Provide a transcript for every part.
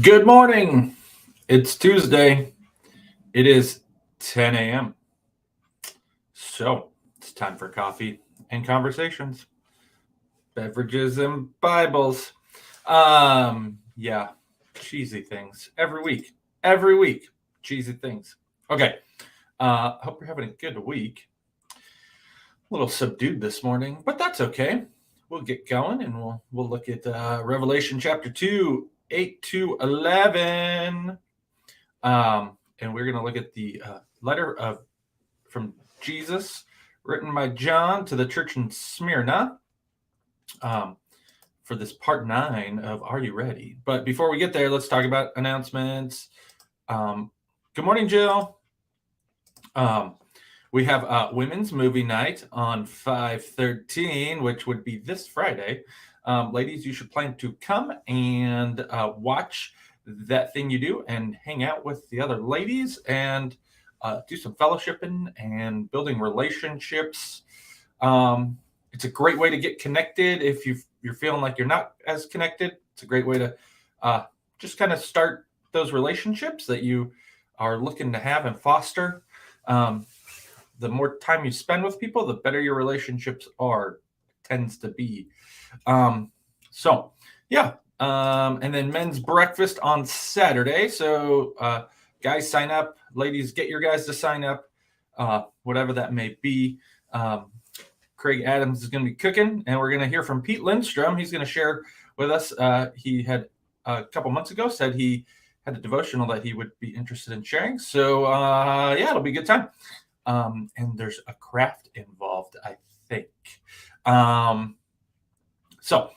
Good morning. It's Tuesday. It is 10 a.m. So it's time for coffee and conversations, beverages and Bibles. Yeah, cheesy things every week. Every week, cheesy things. Okay. Hope you're having a good week. A little subdued this morning, but that's okay. We'll get going and we'll look at Revelation chapter 2, 8 to 11. And we're going to look at the letter from Jesus written by John to the church in Smyrna for this part 9 of Are You Ready? But before we get there, let's talk about announcements. Good morning, Jill. We have women's movie night on 5/13, which would be this Friday. Ladies, you should plan to come and watch that thing you do and hang out with the other ladies and do some fellowshipping and building relationships. It's a great way to get connected if you're feeling like you're not as connected. It's a great way to just kind of start those relationships that you are looking to have and foster. The more time you spend with people, the better your relationships tends to be. So yeah. And then men's breakfast on Saturday. So guys, sign up. Ladies, get your guys to sign up, whatever that may be. Craig Adams is going to be cooking, and we're going to hear from Pete Lindstrom. He's going to share with us. He had a couple months ago said he had a devotional that he would be interested in sharing. So yeah, it'll be a good time. And there's a craft involved, I think. So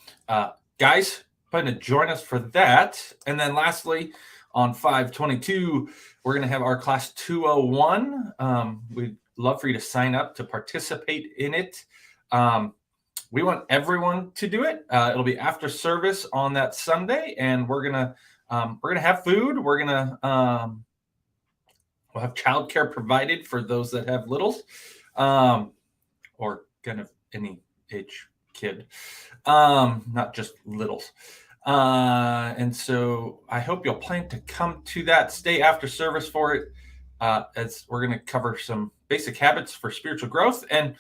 guys, plan to join us for that. And then lastly, on 5/22, we're going to have our class 201. We'd love for you to sign up to participate in it. We want everyone to do it. It'll be after service on that Sunday, and we're gonna have food. We're gonna we'll have childcare provided for those that have littles, or kind of any age kid, not just littles. And so I hope you'll plan to come to that, stay after service for it, as we're going to cover some basic habits for spiritual growth. And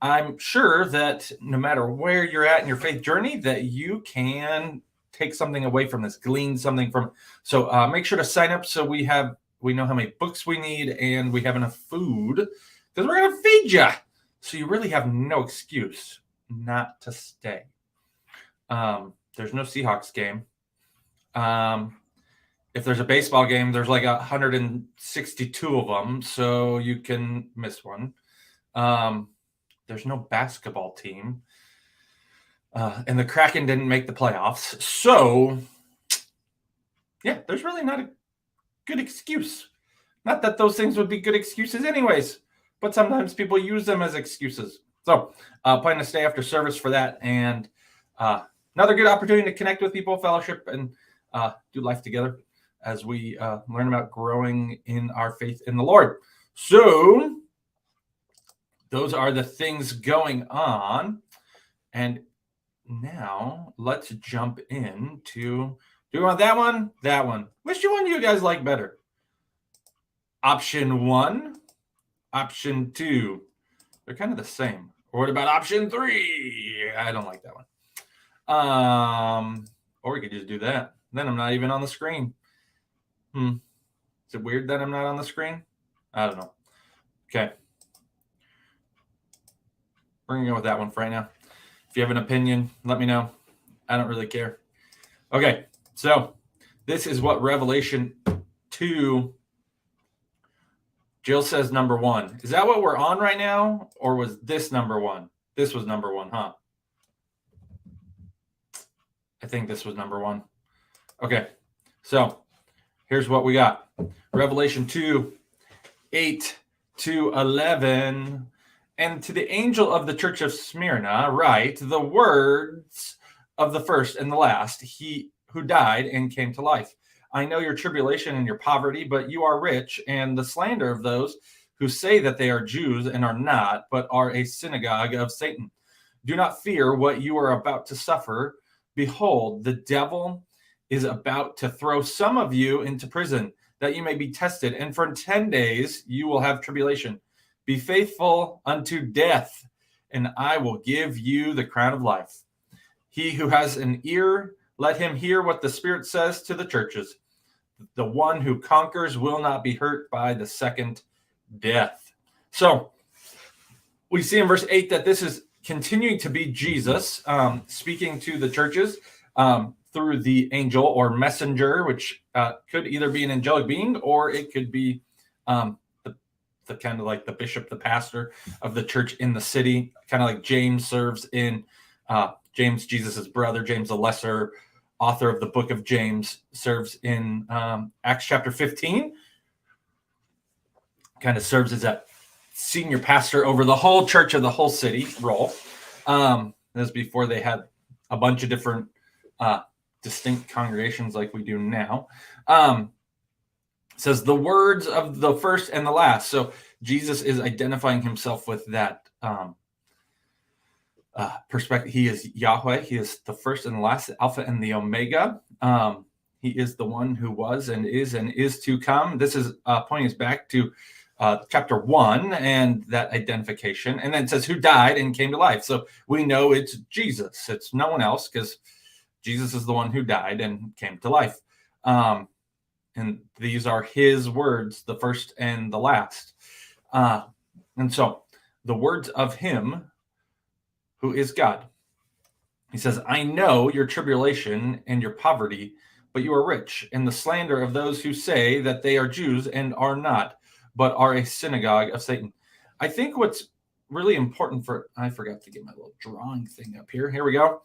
I'm sure that no matter where you're at in your faith journey, that you can take something away from this, glean something from. So make sure to sign up so we know how many books we need and we have enough food, because we're going to feed you. So you really have no excuse not to stay. There's no Seahawks game. If there's a baseball game, there's like 162 of them, so you can miss one. There's no basketball team. And the Kraken didn't make the playoffs. So, yeah, there's really not a good excuse. Not that those things would be good excuses anyways, but sometimes people use them as excuses. So, plan to stay after service for that. And another good opportunity to connect with people, fellowship, and do life together as we learn about growing in our faith in the Lord. So those are the things going on. And now let's jump into, do you want that one? That one. Which one do you guys like better? Option 1, option 2. They're kind of the same. Or what about option 3? I don't like that one. Or we could just do that. Then I'm not even on the screen. Is it weird that I'm not on the screen? I don't know. Okay. We're going to go with that one for right now. If you have an opinion, let me know. I don't really care. Okay. So this is what Revelation 2, Jill says number 1. Is that what we're on right now? Or was this number 1? This was number 1, huh? I think this was number 1. Okay, so here's what we got. Revelation 2, 8 to 11. And to the angel of the church of Smyrna, write the words of the first and the last, he who died and came to life. I know your tribulation and your poverty, but you are rich, and the slander of those who say that they are Jews and are not, but are a synagogue of Satan. Do not fear what you are about to suffer. Behold, the devil is about to throw some of you into prison, that you may be tested, and for 10 days you will have tribulation. Be faithful unto death, and I will give you the crown of life. He who has an ear, let him hear what the Spirit says to the churches. The one who conquers will not be hurt by the second death. So we see in verse 8 that this is continuing to be Jesus speaking to the churches through the angel or messenger, which could either be an angelic being or it could be the kind of like the bishop, the pastor of the church in the city, kind of like James serves in James, Jesus's brother, James the Lesser, author of the book of James, serves in Acts chapter 15, kind of serves as that senior pastor over the whole church of the whole city role. This was before they had a bunch of different distinct congregations like we do now. Says the words of the first and the last. So Jesus is identifying himself with that perspective. He is Yahweh. He is the first and the last, the Alpha and the Omega. He is the one who was and is to come. This is pointing us back to chapter 1 and that identification. And then it says who died and came to life. So we know it's Jesus. It's no one else, because Jesus is the one who died and came to life. And these are his words, the first and the last. And so the words of him who is God. He says, I know your tribulation and your poverty, but you are rich, and the slander of those who say that they are Jews and are not, but are a synagogue of Satan. I think what's really important I forgot to get my little drawing thing up here. Here we go.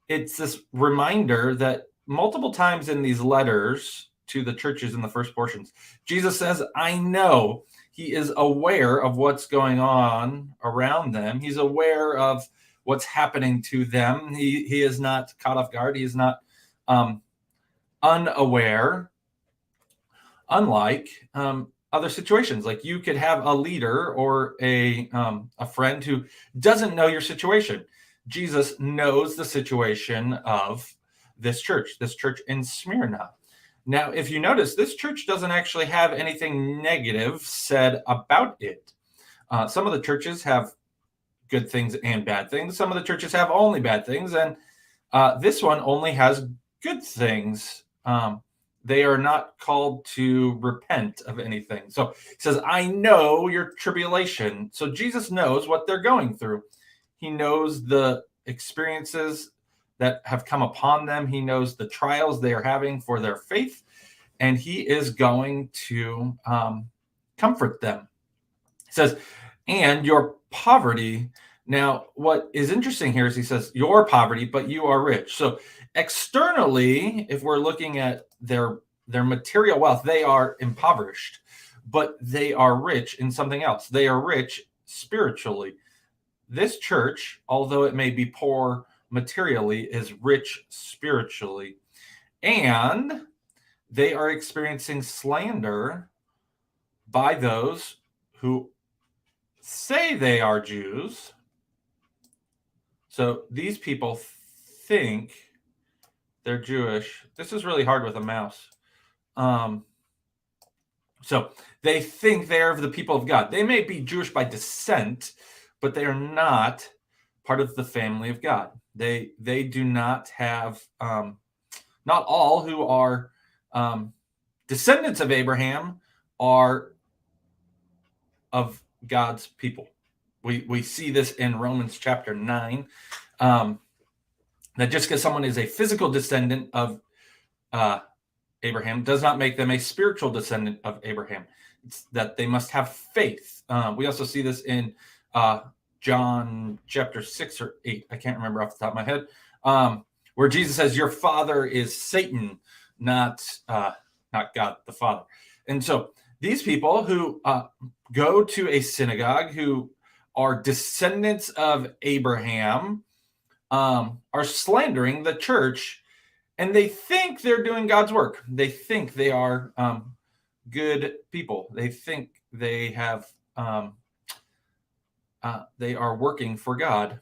It's this reminder that multiple times in these letters to the churches in the first portions, Jesus says, I know. He is aware of what's going on around them. He's aware of what's happening to them. He is not caught off guard. He is not unaware, unlike other situations. Like you could have a leader or a friend who doesn't know your situation. Jesus knows the situation of this church in Smyrna. Now, if you notice, this church doesn't actually have anything negative said about it. Some of the churches have good things and bad things. Some of the churches have only bad things. And this one only has good things. They are not called to repent of anything. So he says, I know your tribulation. So Jesus knows what they're going through. He knows the experiences that have come upon them. He knows the trials they are having for their faith, and he is going to comfort them. He says, and your poverty. Now, what is interesting here is he says, your poverty, but you are rich. So externally, if we're looking at their material wealth, they are impoverished, but they are rich in something else. They are rich spiritually. This church, although it may be poor materially, is rich spiritually. And they are experiencing slander by those who say they are Jews. So these people think they're Jewish. This is really hard with a mouse. So they think they're of the people of God. They may be Jewish by descent, but they are not part of the family of God. They do not have, not all who are descendants of Abraham are of God's people. We see this in Romans chapter 9, that just because someone is a physical descendant of Abraham does not make them a spiritual descendant of Abraham. It's that they must have faith. We also see this in John chapter 6 or 8. I can't remember off the top of my head, where Jesus says, your father is Satan, not God the Father. And so these people who go to a synagogue, who are descendants of Abraham, are slandering the church, and they think they're doing God's work. They think they are good people. They think they have they are working for God.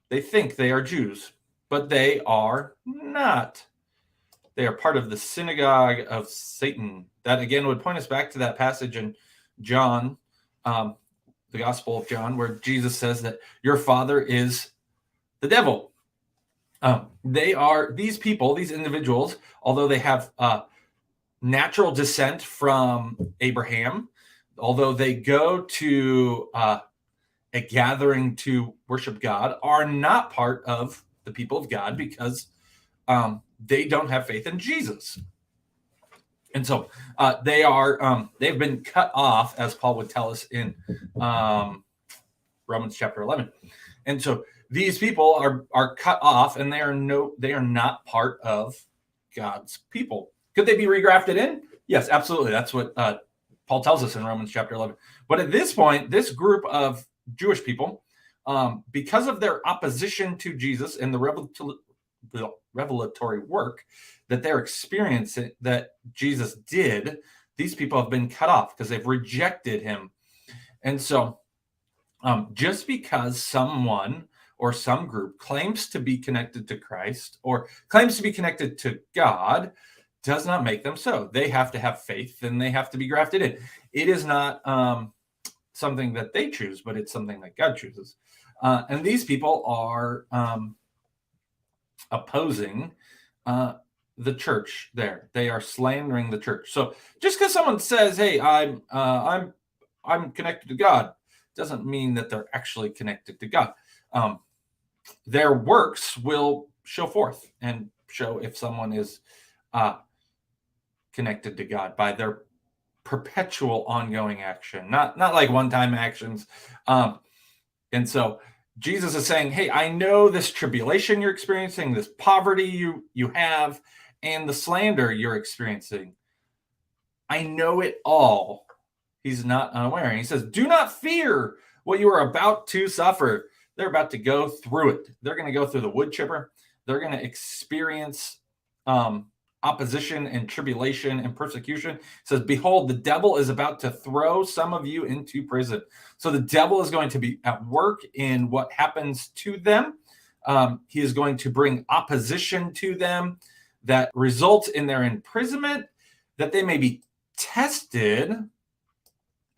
They think they are Jews, but they are not They are part of the synagogue of Satan. That again would point us back to that passage in John, the Gospel of John, where Jesus says that your father is the devil. They are these people, these individuals, although they have natural descent from Abraham, although they go to a gathering to worship God, are not part of the people of God because they don't have faith in Jesus. And so they've been cut off, as Paul would tell us in Romans chapter 11. And so these people are cut off, and they are not part of God's people. Could they be regrafted in? Yes, absolutely. That's what Paul tells us in Romans chapter 11. But at this point, this group of Jewish people, because of their opposition to Jesus and the revelatory work that they're experiencing that Jesus did, these people have been cut off because they've rejected him. And so just because someone or some group claims to be connected to Christ or claims to be connected to God does not make them so. They have to have faith and they have to be grafted in. It is not something that they choose, but it's something that God chooses. And these people are opposing the church there. They are slandering the church. So just because someone says, hey, I'm connected to God, doesn't mean that they're actually connected to God. Their works will show forth and show if someone is connected to God by their perpetual ongoing action, not like one-time actions. And so Jesus is saying, hey, I know this tribulation you're experiencing, this poverty you have, and the slander you're experiencing. I know it all. He's not unaware. And he says, do not fear what you are about to suffer. They're about to go through it. They're going to go through the wood chipper. They're going to experience opposition and tribulation and persecution. It says, behold, the devil is about to throw some of you into prison. So the devil is going to be at work in what happens to them. He is going to bring opposition to them that results in their imprisonment, that they may be tested.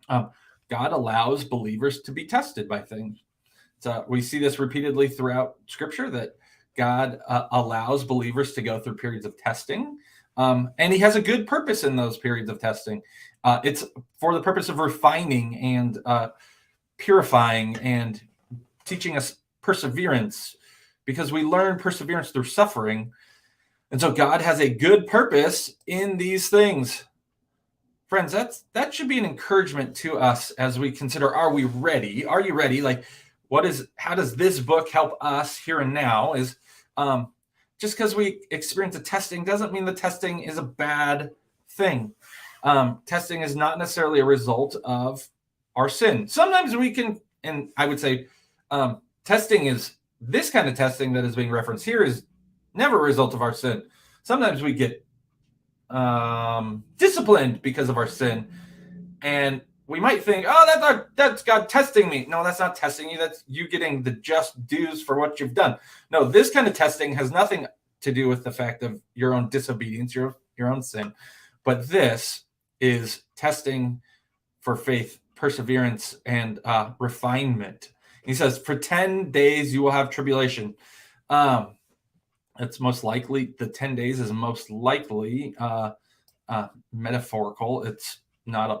God allows believers to be tested by things. So we see this repeatedly throughout Scripture, that God allows believers to go through periods of testing, and he has a good purpose in those periods of testing. It's for the purpose of refining and purifying and teaching us perseverance, because we learn perseverance through suffering. And so God has a good purpose in these things. Friends, that should be an encouragement to us as we consider, are we ready? Are you ready? Like, how does this book help us here and now? Is just because we experience a testing doesn't mean the testing is a bad thing. Testing is not necessarily a result of our sin. Sometimes we can, and I would say testing is, this kind of testing that is being referenced here is never a result of our sin. Sometimes we get disciplined because of our sin, and we might think, oh, that's God testing me. No, that's not testing you. That's you getting the just dues for what you've done. No, this kind of testing has nothing to do with the fact of your own disobedience, your own sin. But this is testing for faith, perseverance, and refinement. He says, for 10 days you will have tribulation. It's most likely, the 10 days is most likely metaphorical. It's not a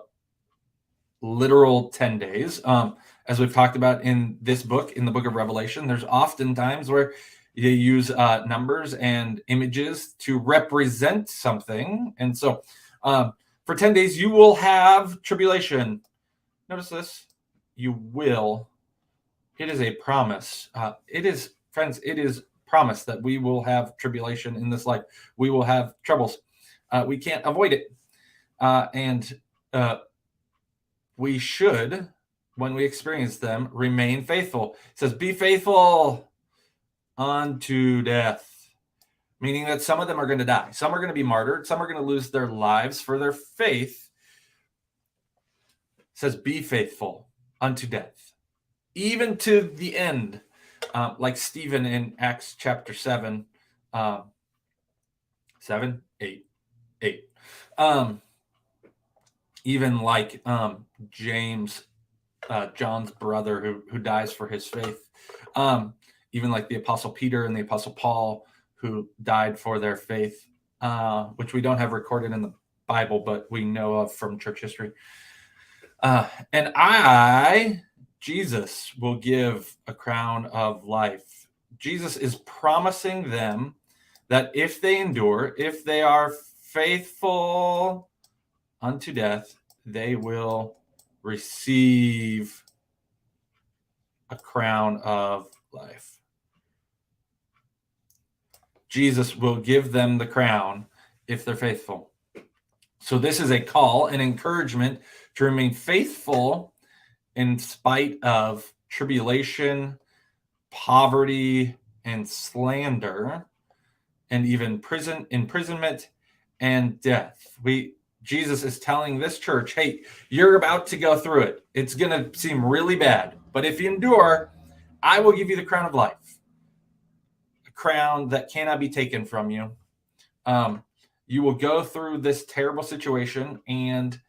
literal 10 days. As we've talked about in this book, in the book of Revelation, there's often times where you use numbers and images to represent something. And so for 10 days, you will have tribulation. Notice this. You will. It is a promise. It is, friends, it is promise that we will have tribulation in this life. We will have troubles. We can't avoid it. And we should, when we experience them, remain faithful. It says, be faithful unto death, meaning that some of them are going to die. Some are going to be martyred. Some are going to lose their lives for their faith. It says, be faithful unto death, even to the end, like Stephen in Acts chapter 7. 7? 8. 8. Even like James, John's brother, who dies for his faith. Even like the Apostle Peter and the Apostle Paul, who died for their faith, which we don't have recorded in the Bible, but we know of from church history. And Jesus, will give a crown of life. Jesus is promising them that if they endure, if they are faithful unto death, they will receive a crown of life. Jesus will give them the crown if they're faithful. So this is a call, an encouragement to remain faithful in spite of tribulation, poverty, and slander, and even imprisonment and death. Jesus is telling this church, hey, you're about to go through it. It's going to seem really bad, but if you endure, I will give you the crown of life, a crown that cannot be taken from you. You will go through this terrible situation, and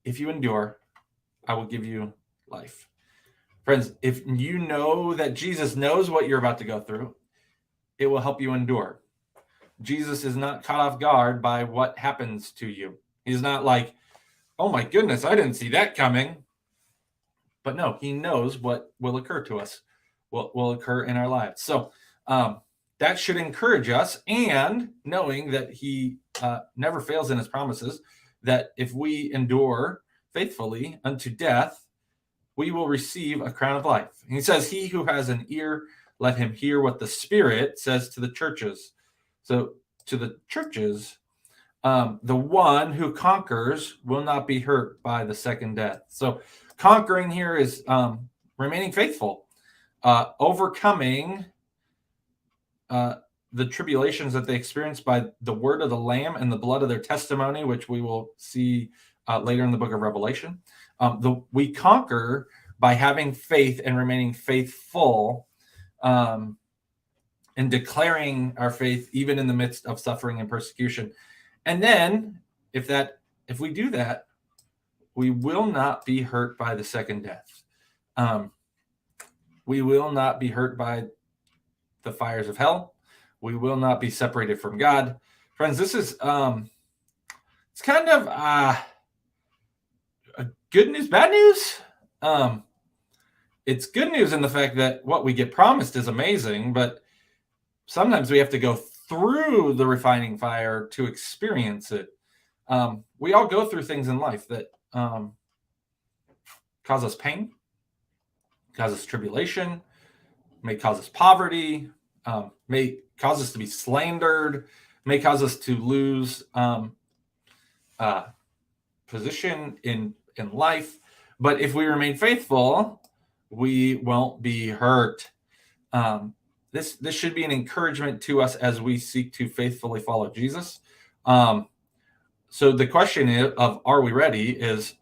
if you endure, I will give you life. Friends, if you know that Jesus knows what you're about to go through, it will help you endure. Jesus is not caught off guard by what happens to you. He's not like, oh my goodness, I didn't see that coming. But no, he knows what will occur to us, what will occur in our lives. So that should encourage us, and knowing that he never fails in his promises, that if we endure faithfully unto death, we will receive a crown of life. And he says, he who has an ear, let him hear what the Spirit says to the churches. So to the churches, the one who conquers will not be hurt by the second death. So conquering here is remaining faithful, overcoming the tribulations that they experience by the word of the Lamb and the blood of their testimony, which we will see later in the book of Revelation. We conquer by having faith and remaining faithful, and declaring our faith even in the midst of suffering and persecution. And then if we do that, we will not be hurt by the second death. We will not be hurt by the fires of hell. We will not be separated from God. Friends, this is it's kind of a good news, bad news. It's good news in the fact that what we get promised is amazing, but sometimes we have to go through the refining fire to experience it. We all go through things in life that cause us pain, cause us tribulation, may cause us poverty, may cause us to be slandered, may cause us to lose position in life. But if we remain faithful, we won't be hurt. This should be an encouragement to us as we seek to faithfully follow Jesus. So the question of are we ready is,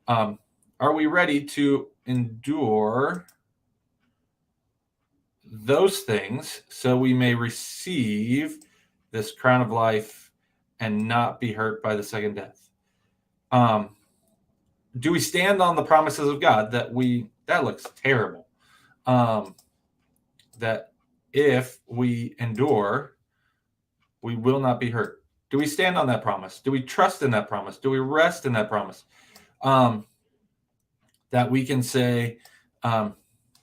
are we ready to endure those things so we may receive this crown of life and not be hurt by the second death? Do we stand on the promises of God that looks terrible? That if we endure, we will not be hurt. Do we stand on that promise? Do we trust in that promise? Do we rest in that promise? That we can say,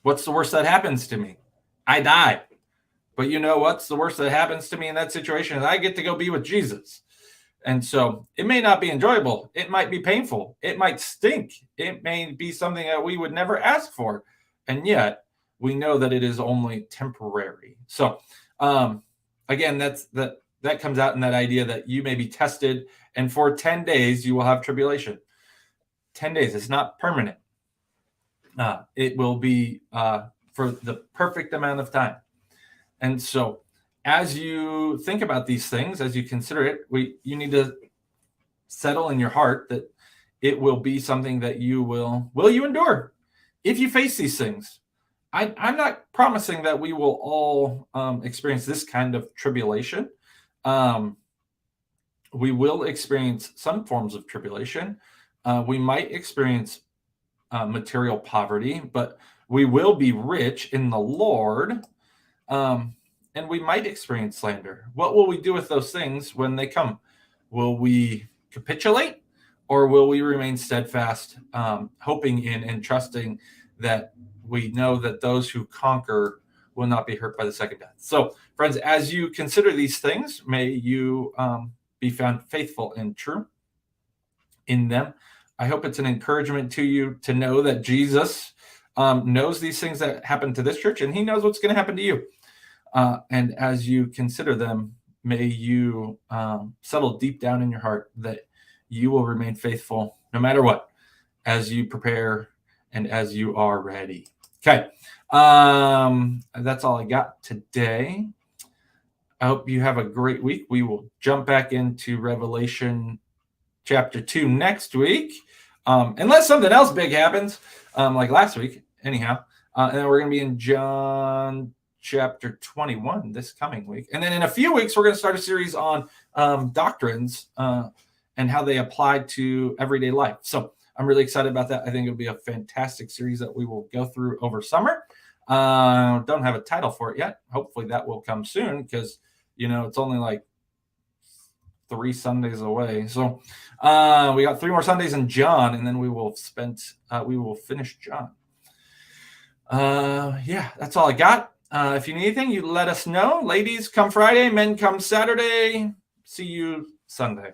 what's the worst that happens to me? I die. But you know what's the worst that happens to me in that situation is I get to go be with Jesus. And so it may not be enjoyable. It might be painful. It might stink. It may be something that we would never ask for. And yet we know that it is only temporary. So again, that comes out in that idea that you may be tested, and for 10 days you will have tribulation. 10 days. It's not permanent. It will be for the perfect amount of time. And so as you think about these things, as you consider it, you need to settle in your heart that it will be something that you will you endure if you face these things. I'm not promising that we will all experience this kind of tribulation. We will experience some forms of tribulation. We might experience material poverty, but we will be rich in the Lord. And we might experience slander. What will we do with those things when they come? Will we capitulate, or will we remain steadfast, hoping in and trusting that we know that those who conquer will not be hurt by the second death? So, friends, as you consider these things, may you be found faithful and true in them. I hope it's an encouragement to you to know that Jesus knows these things that happen to this church, and he knows what's going to happen to you. And as you consider them, may you settle deep down in your heart that you will remain faithful no matter what, as you prepare and as you are ready. Okay. That's all I got today. I hope you have a great week. We will jump back into Revelation chapter 2 next week, unless something else big happens, like last week, anyhow. And then we're going to be in John chapter 21 this coming week. And then in a few weeks, we're going to start a series on doctrines and how they apply to everyday life. So I'm really excited about that. I think it'll be a fantastic series that we will go through over summer. Don't have a title for it yet. Hopefully that will come soon, because, it's only like 3 Sundays away. So we got 3 more Sundays in John, and then we will finish John. Yeah, that's all I got. If you need anything, you let us know. Ladies, come Friday. Men, come Saturday. See you Sunday.